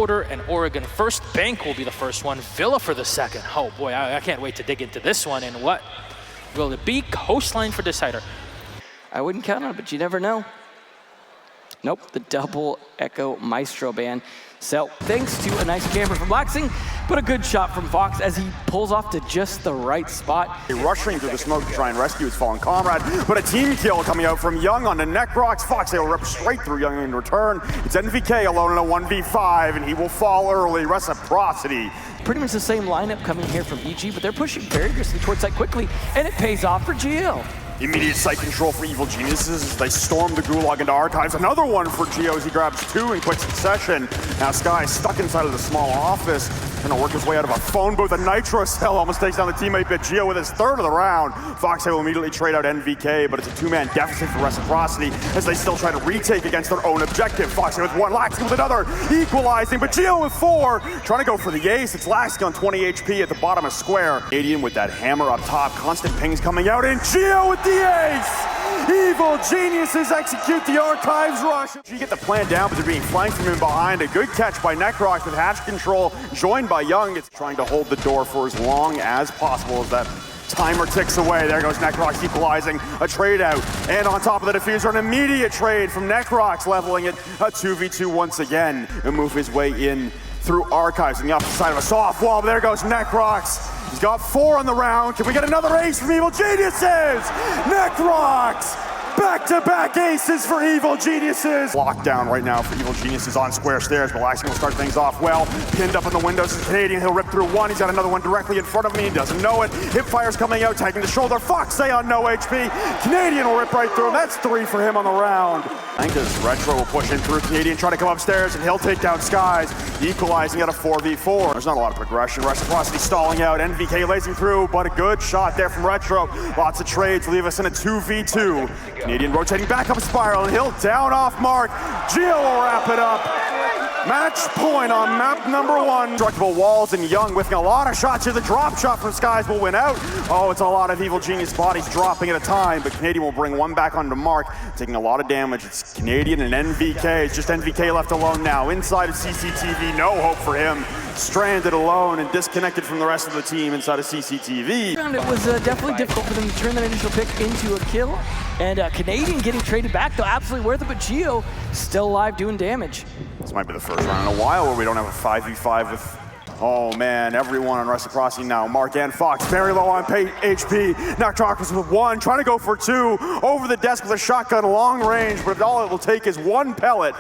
quarter, and Oregon first. Bank will be the first one. Villa for the second. Oh boy, I can't wait to dig into this one. And what will it be? Coastline for decider. I wouldn't count on it, but you never know. Nope, the double Echo Maestro ban. So thanks to a nice camera from Laxing, but a good shot from Fox as he pulls off to just the right spot. Rushing through the smoke to try and rescue his fallen comrade, but a team kill coming out from Young onto Necrox. Fox will rip straight through Young in return. It's NVK alone in a 1v5, and he will fall early. Reciprocity. Pretty much the same lineup coming here from EG, but they're pushing very aggressively towards side quickly, and it pays off for Geo. Immediate site control for Evil Geniuses as they storm the Gulag into Archives. Another one for Geo as he grabs two in quick succession. Now Sky stuck inside of the small office, trying to work his way out of a phone booth. A Nitro Cell almost takes down the teammate, but Geo with his third of the round. Fox will immediately trade out NVK, but it's a two-man deficit for Reciprocity as they still try to retake against their own objective. Fox with one, Laxing with another, equalizing, but Geo with four, trying to go for the ace. It's Laxing on 20 HP at the bottom of square. Canadian with that hammer up top, constant pings coming out, and Geo with the ace! Evil Geniuses execute the Archives rush. You get the plan down, but they're being flanked from in behind. A good catch by Necrox with hatch control, joined by Young. It's trying to hold the door for as long as possible as that timer ticks away. There goes Necrox equalizing, a trade out. And on top of the diffuser, an immediate trade from Necrox, leveling it a 2v2 once again. And move his way in through Archives on the opposite side of a soft wall. But there goes Necrox. He's got four on the round. Can we get another ace from Evil Geniuses? Necrox! Back-to-back aces for Evil Geniuses. Lockdown right now for Evil Geniuses on square stairs. But Laxing will start things off well. Pinned up in the windows is Canadian. He'll rip through one. He's got another one directly in front of me. He doesn't know it. Hip fire's coming out, tagging the shoulder. Fox on no HP. Canadian will rip right through him. That's three for him on the round. Anka's Retro will push in through Canadian, try to come upstairs, and he'll take down Skies, equalizing at a 4v4. There's not a lot of progression. Reciprocity stalling out. NVK lacing through, but a good shot there from Retro. Lots of trades leave us in a 2v2. Canadian rotating back up a spiral, and he'll down off Mark. Geo will wrap it up. Match point on map number one. Destructible walls and Young whiffing a lot of shots here. The drop shot from Skies will win out. Oh, it's a lot of Evil Genius bodies dropping at a time, but Canadian will bring one back onto Mark, taking a lot of damage. It's Canadian and NVK. It's just NVK left alone now. Inside of CCTV, no hope for him. Stranded alone and disconnected from the rest of the team inside of CCTV. It was definitely difficult for them to turn that initial pick into a kill. And Canadian getting traded back, though, absolutely worth it, but Geo still alive doing damage. This might be the first round in a while where we don't have a 5v5 with, oh man, everyone on Reciprocity now. Mark and Fox very low on HP. Necrox with one, trying to go for two. Over the desk with a shotgun, long range, but all it will take is one pellet.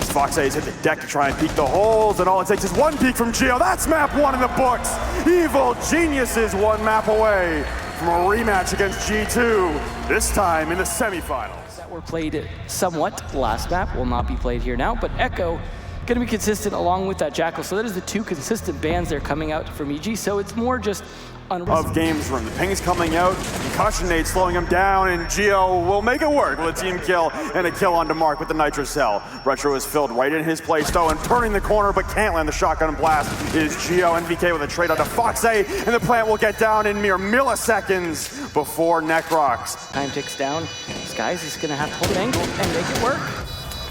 Fox has hit the deck to try and peek the holes, and all it takes is one peek from Geo. That's map one in the books. Evil Geniuses one map away from a rematch against G2, this time in the semifinals. That were played somewhat last map, will not be played here now, but Echo going to be consistent along with that Jackal. So that is the two consistent bans there coming out from EG, so it's more just of games room. The ping's coming out, concussion nade slowing him down, and Geo will make it work with a team kill and a kill onto Mark with the Nitro Cell. Retro is filled right in his place though, and turning the corner but can't land the shotgun blast is Geo. NVK with a trade onto Fox, and the plant will get down in mere milliseconds before Necrox. Time ticks down. Skies is going to have to hold an angle and make it work.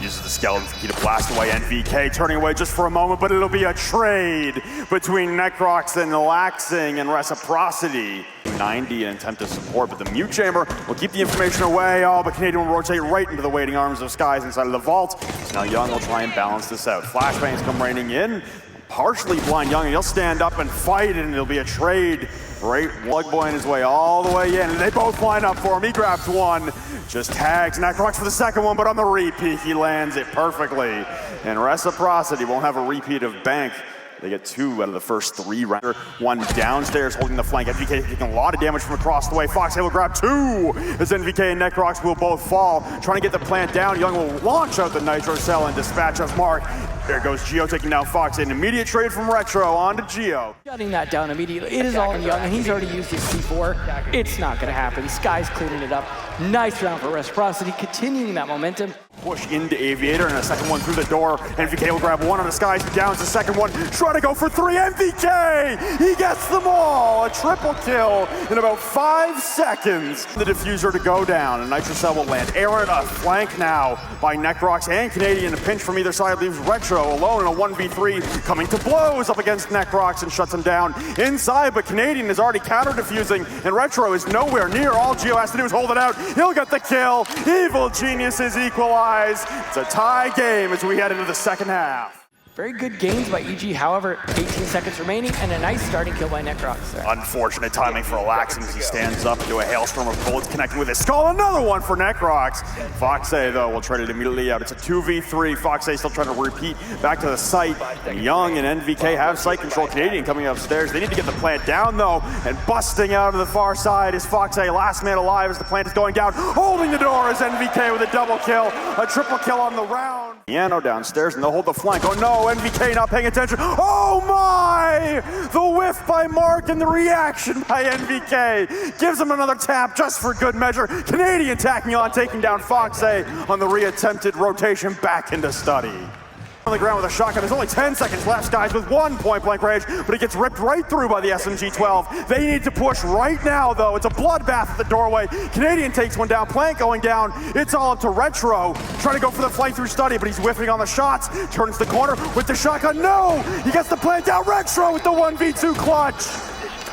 Uses the skeleton key to blast away NVK, turning away just for a moment, but it'll be a trade between Necrox and Laxing and Reciprocity. 90 and attempt to support, but the mute chamber will keep the information away. Oh, but Canadian will rotate right into the waiting arms of Skies inside of the vault. So now Young will try and balance this out. Flashbangs come raining in. Partially blind Young, and he'll stand up and fight, and it'll be a trade. Right, Plug Boy in his way all the way in, and they both line up for him. He grabs one, just tags Necrox for the second one, but on the repeat, he lands it perfectly. And Reciprocity won't have a repeat of Bank. They get two out of the first three rounds. One downstairs holding the flank. NVK taking a lot of damage from across the way. Fox will grab two as NVK and Necrox will both fall. Trying to get the plant down. Young will launch out the Nitro Cell and dispatch us Mark. There goes Geo taking down Fox. An immediate trade from Retro onto Geo. Shutting that down immediately. It is all on Young, and he's already used his C4. It's not going to happen. Sky's cleaning it up. Nice round for Reciprocity, continuing that momentum. push into Aviator, and a second one through the door. NVK will grab one on the skies, he downs the second one, try to go for three. NVK, he gets them all. A triple kill in about 5 seconds. The diffuser to go down, and Nitrocell will land. Aaron, a flank now by Necrox and Canadian. A pinch from either side leaves Retro alone in a 1v3, coming to blows up against Necrox and shuts him down inside, but Canadian is already counter diffusing, and Retro is nowhere near. All Geo has to do is hold it out. He'll get the kill. Evil Geniuses equalize. It's a tie game as we head into the second half. Very good gains by EG, however, 18 seconds remaining, and a nice starting kill by Necrox there. Unfortunate timing for Alaxing as he stands up into a hailstorm of bullets connecting with his skull. Another one for Necrox. Foxay, though, will trade it immediately out. It's a 2v3. Foxay still trying to repeat back to the site. Young and NVK have site control. Canadian coming upstairs. They need to get the plant down, though, and busting out of the far side is Foxay, last man alive as the plant is going down. Holding the door is NVK with a double kill, a triple kill on the round. Piano downstairs, and they'll hold the flank. Oh no, NVK not paying attention. Oh my! The whiff by Mark and the reaction by NVK gives him another tap just for good measure. Canadian tacking on, taking down Foxay on the reattempted rotation back into study. On the ground with a shotgun. There's only 10 seconds left, guys, with one point-blank range, but it gets ripped right through by the SMG-12. They need to push right now, though. It's a bloodbath at the doorway. Canadian takes one down, plant going down. It's all up to Retro, trying to go for the flank through study, but he's whiffing on the shots. Turns the corner with the shotgun. No! He gets the plant down. Retro with the 1v2 clutch.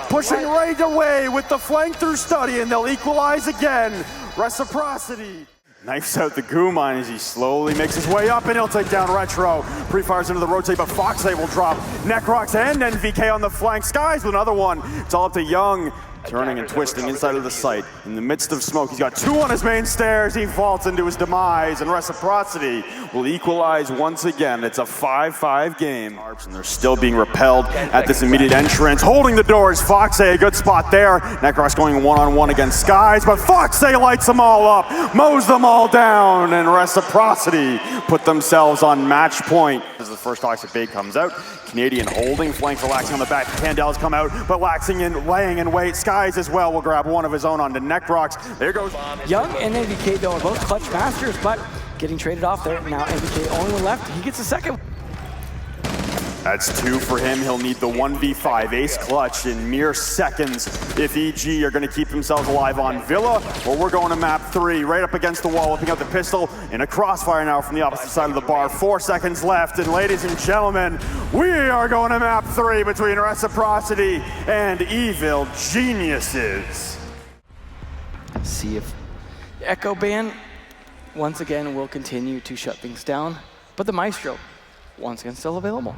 Pushing right away with the flank through study, and they'll equalize again. Reciprocity. Knifes out the goo mine as he slowly makes his way up, and he'll take down Retro. Pre-fires into the rotate, but Foxay will drop Necrox and NVK on the flank. Skies with another one. It's all up to Young, turning and twisting inside of the site. In the midst of smoke, he's got two on his main stairs. He vaults into his demise, and Reciprocity will equalize once again. It's a 5-5 game. And they're still being repelled at this immediate entrance. Holding the doors, Foxay, a good spot there. Necrox going one-on-one against Skies, but Foxay lights them all up, mows them all down, and Reciprocity put themselves on match point. As the first toxic bait comes out, Canadian holding, flank for Laxing on the back. Candela's come out, but Laxing in, laying in wait. Skies as well will grab one of his own onto Necrox. There goes Young and NVK, though, are both clutch masters, but getting traded off there. Now NVK only one left. He gets a second. That's two for him. He'll need the 1v5 ace clutch in mere seconds if EG are going to keep themselves alive on Villa, or we're going to map 3, right up against the wall, whipping out the pistol in a crossfire now from the opposite side of the bar. 4 seconds left, and ladies and gentlemen, we are going to map 3 between Reciprocity and Evil Geniuses. See if Echo Band once again will continue to shut things down, but the Maestro once again still available.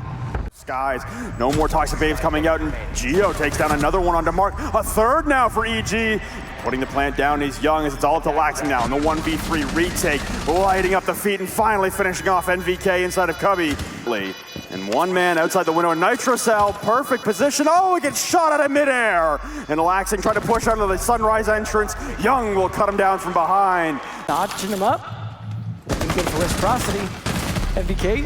Skies, no more toxic babes coming out, and Geo takes down another one onto Mark. A third now for EG. Putting the plant down is Young as it's all up to Laxing now in the 1v3 retake, lighting up the feet and finally finishing off NVK inside of Cubby. And one man outside the window, Nitrocell, perfect position. Oh, it gets shot out of midair. And Laxing trying to push under the Sunrise entrance. Young will cut him down from behind. Notching him up. Looking good for Reciprocity. NVK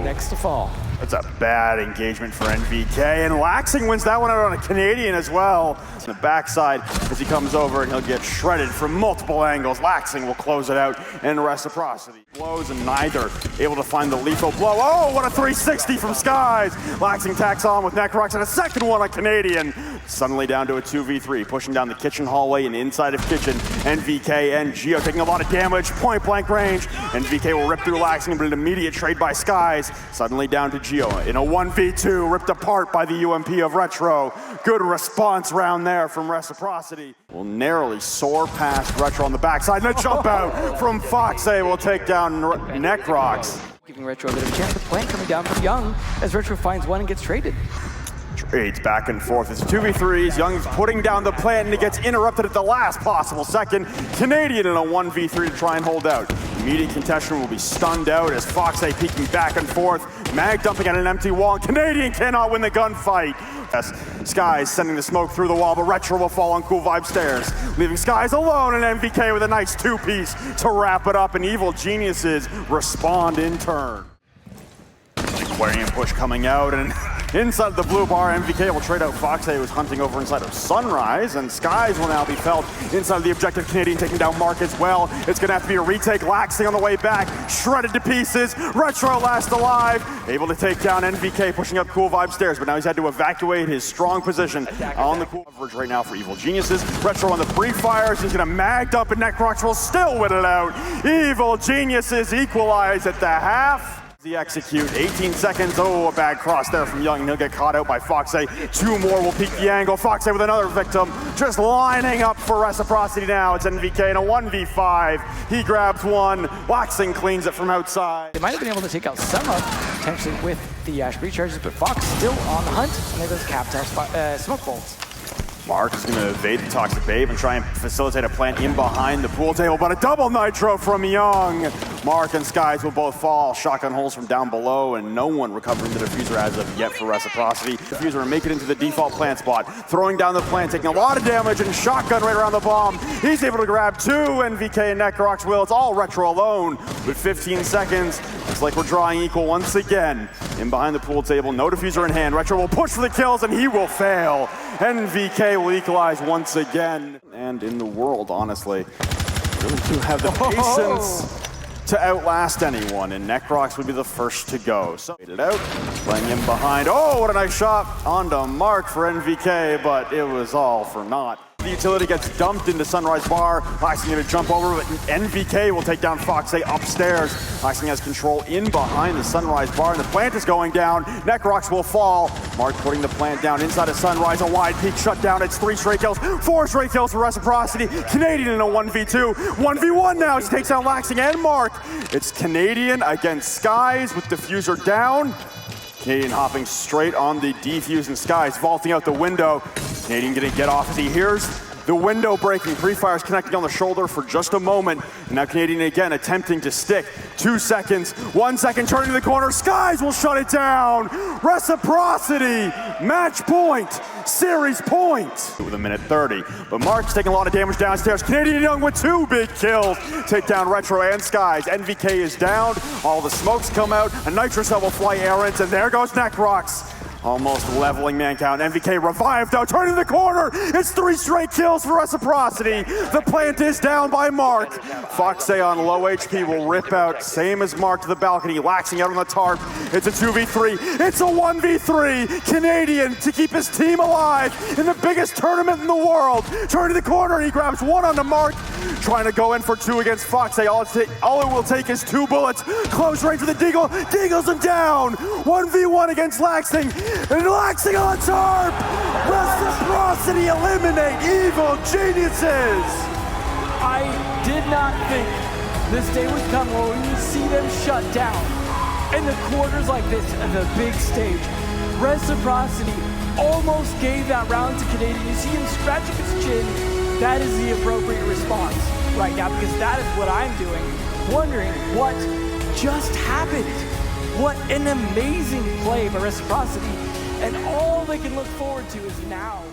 next to fall. That's a bad engagement for NVK, and Laxing wins that one out on a Canadian as well. On the backside as he comes over, and he'll get shredded from multiple angles. Laxing will close it out, and Reciprocity blows, and neither able to find the lethal blow. Oh, what a 360 from Skies! Laxing tacks on with Necrox, and a second one on Canadian. Suddenly down to a 2v3, pushing down the kitchen hallway and inside of kitchen. NVK and Geo taking a lot of damage, point blank range. NVK will rip through Laxing, but an immediate trade by Skies. Suddenly down to Geo in a 1v2, ripped apart by the UMP of Retro. Good response round there from Reciprocity. Will narrowly soar past Retro on the backside, and a jump out from Foxay will take down Necrox. Giving Retro a bit of a chance. The plant coming down from Young as Retro finds one and gets traded. Trades back and forth. It's 2v3s. Young's putting down the plant, and it gets interrupted at the last possible second. Canadian in a 1v3 to try and hold out. Immediate contestant will be stunned out as Foxay peeking back and forth. Mag dumping at an empty wall. Canadian cannot win the gunfight. Yes, Skies sending the smoke through the wall, but Retro will fall on Cool Vibe stairs, leaving Skies alone, and MVK with a nice two-piece to wrap it up, and Evil Geniuses respond in turn. Aquarium push coming out, and inside the blue bar. MVK will trade out Foxay, who's hunting over inside of Sunrise, and Skies will now be felt inside of the objective. Canadian taking down Mark as well. It's gonna have to be a retake. Laxing on the way back, shredded to pieces. Retro last alive, able to take down NVK, pushing up Cool Vibe stairs, but now he's had to evacuate his strong position on the cool coverage right now for Evil Geniuses. Retro on the pre-fires, he's gonna mag up, and Necrox will still win it out. Evil Geniuses equalize at the half. The execute, 18 seconds, oh, a bad cross there from Young, and he'll get caught out by Foxay. Two more will peek the angle. Foxay with another victim, just lining up for Reciprocity now. It's NVK in a 1v5. He grabs one, Waxing cleans it from outside. They might have been able to take out some of, potentially with the Ashbury charges, but Fox still on the hunt, and there goes Captel smoke bolts. Mark is going to evade the Toxic Babe and try and facilitate a plant in behind the pool table, but a double nitro from Young. Mark and Skies will both fall. Shotgun holes from down below, and no one recovering the diffuser as of yet for Reciprocity. Diffuser will make it into the default plant spot, throwing down the plant, taking a lot of damage, and shotgun right around the bomb. He's able to grab two. NVK and Necrox will. It's all Retro alone with 15 seconds. Looks like we're drawing equal once again. In behind the pool table, no diffuser in hand. Retro will push for the kills, and he will fail. NVK will equalize once again. And in the world, honestly, really do have the patience to outlast anyone, and Necrox would be the first to go. So, wait it out, playing him behind. Oh, what a nice shot onto Mark for NVK, but it was all for naught. The utility gets dumped into Sunrise Bar. Laxing going to jump over, but NVK will take down Foxay upstairs. Laxing has control in behind the Sunrise Bar, and the plant is going down. Necrox will fall. Mark putting the plant down inside of Sunrise. A wide peak shut down. It's 3 straight kills, 4 straight kills for Reciprocity. Canadian in a 1v2. 1v1 now. He takes down Laxing and Mark. It's Canadian against Skies with diffuser down. Canadian hopping straight on the defuse, and Skies vaulting out the window. Canadian gonna get off as he hears the window breaking. Pre-fires connecting on the shoulder for just a moment. And now Canadian again attempting to stick. 2 seconds, 1 second, turning the corner. Skies will shut it down. Reciprocity, match point, series point. With a minute 30, but Mark's taking a lot of damage downstairs. Canadian Young with 2 big kills. Take down Retro and Skies. NVK is down. All the smokes come out. A Nitro Cell will fly errands, and there goes Necrox. Almost leveling man count. NVK revived out, turning the corner. It's 3 straight kills for Reciprocity. The plant is down by Mark. Foxay on low HP will rip out, same as Mark, to the balcony, Laxing out on the tarp. It's a 2v3. It's a 1v3. Canadian to keep his team alive in the biggest tournament in the world. Turning the corner, he grabs one onto Mark. Trying to go in for 2 against Foxay. All it will take is 2 bullets. Close range to the Deagle. Deagles him down. 1v1 against Laxing. And Laxing on tarp! Reciprocity eliminate Evil Geniuses! I did not think this day would come where we would see them shut down in the quarters like this and the big stage. Reciprocity almost gave that round to Canadian. You see him scratching his chin. That is the appropriate response right now, because that is what I'm doing, wondering what just happened. What an amazing play by Reciprocity, and all they can look forward to is now